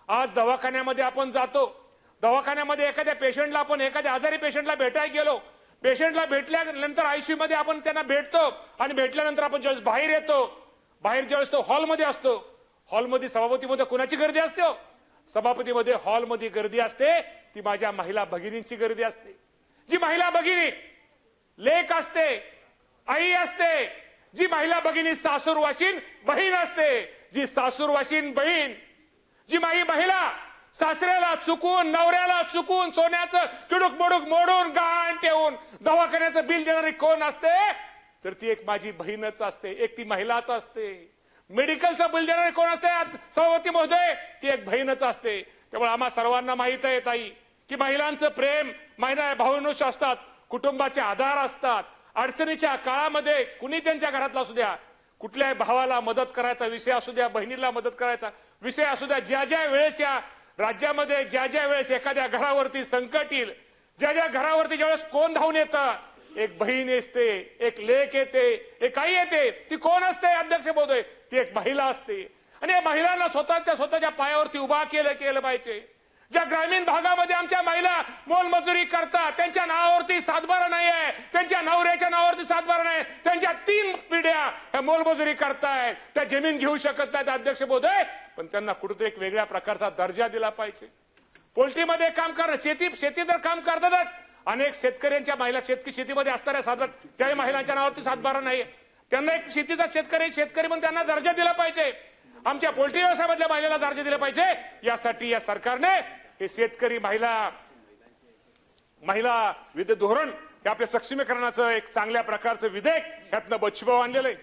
आज दवाखान्यामध्ये आपण जातो, दवाखान्यामध्ये एखाद्या पेशंटला आपण एखाद्या आजारी पेशंटला भेटायला गेलो, पेशंटला भेटल्यानंतर आयसीयू मध्ये आपण त्यांना भेटतो आणि भेटल्यानंतर आपण ज्यावेळेस बाहेर येतो, बाहेर ज्यावेळेस तो हॉलमध्ये असतो, हॉलमध्ये सभापतीमध्ये कुणाची गर्दी असते हो? सभापतीमध्ये हॉलमध्ये गर्दी असते ती माझ्या महिला भगिनींची गर्दी असते। जी महिला भगिनी लेक असते, आई असते, जी महिला भगिनी सासूरवाशीन बहीण असते, जी सासूरवाशीन बहीण, जी महिला सासऱ्याला चुकून नवऱ्याला चुकून सोन्याचं किडूक मोडूक मोडून गहाण ठेवून दवाखान्याचं बिल देणारी कोण असते? तर ती एक माझी बहीणच असते, एक ती महिलाच असते। मेडिकलचं बिल देणारी कोण असते सभापती महोदय? ती एक बहीणच असते। त्यामुळे आम्हा सर्वांना माहित आहे ताई की महिलांचं प्रेम, महिला भावनुष असतात, कुटुंबाचे आधार असतात। अडचणीच्या काळामध्ये कुणी त्यांच्या घरातला असू द्या, कुठल्याही भावाला मदत करायचा विषय असू द्या, बहिणीला मदत करायचा विषय असू द्या, ज्या ज्या वेळेस या राज्यामध्ये ज्या ज्या वेळेस एखाद्या घरावरती संकट येईल, ज्या ज्या घरावरती ज्यावेळेस कोण धावून येतं, एक बहीण येते, एक लेक येते, एक आई येते। ती कोण असते अध्यक्ष महोदय? ती एक महिला असते। आणि या महिलांना स्वतःच्या पायावरती उभा केलं पाहिजे। ज्या ग्रामीण भागामध्ये आमच्या महिला मोलमजुरी करतात, त्यांच्या नावावरती सातबारा नाही आहे, त्यांच्या नवऱ्याच्या नावावरती सातबारा नाही, त्यांच्या 3 पिढ्या ह्या मोलमजुरी करतायत, त्या जमीन घेऊ शकत नाहीत अध्यक्ष महोदय, पण त्यांना कुठेतरी एक वेगळ्या प्रकारचा दर्जा दिला पाहिजे। पोल्ट्रीमध्ये काम करणं, शेती तर काम करतातच, अनेक शेतकऱ्यांच्या महिला शेतीमध्ये असणाऱ्या सातबारा, त्याही महिलांच्या नावावरती सातबारा नाहीये, त्यांना एक शेतीचा शेतकरी म्हणून त्यांना दर्जा दिला पाहिजे। आमच्या पोल्ट्री व्यवसायामधल्या महिलांना दर्जा दिला पाहिजे। यासाठी या सरकारने हे शेतकरी महिला विधेयक धोरण हे आपल्या सक्षमीकरणाचं एक चांगल्या प्रकारचं विधेयक यातनं बच्चूभाऊ आणलेलं आहे।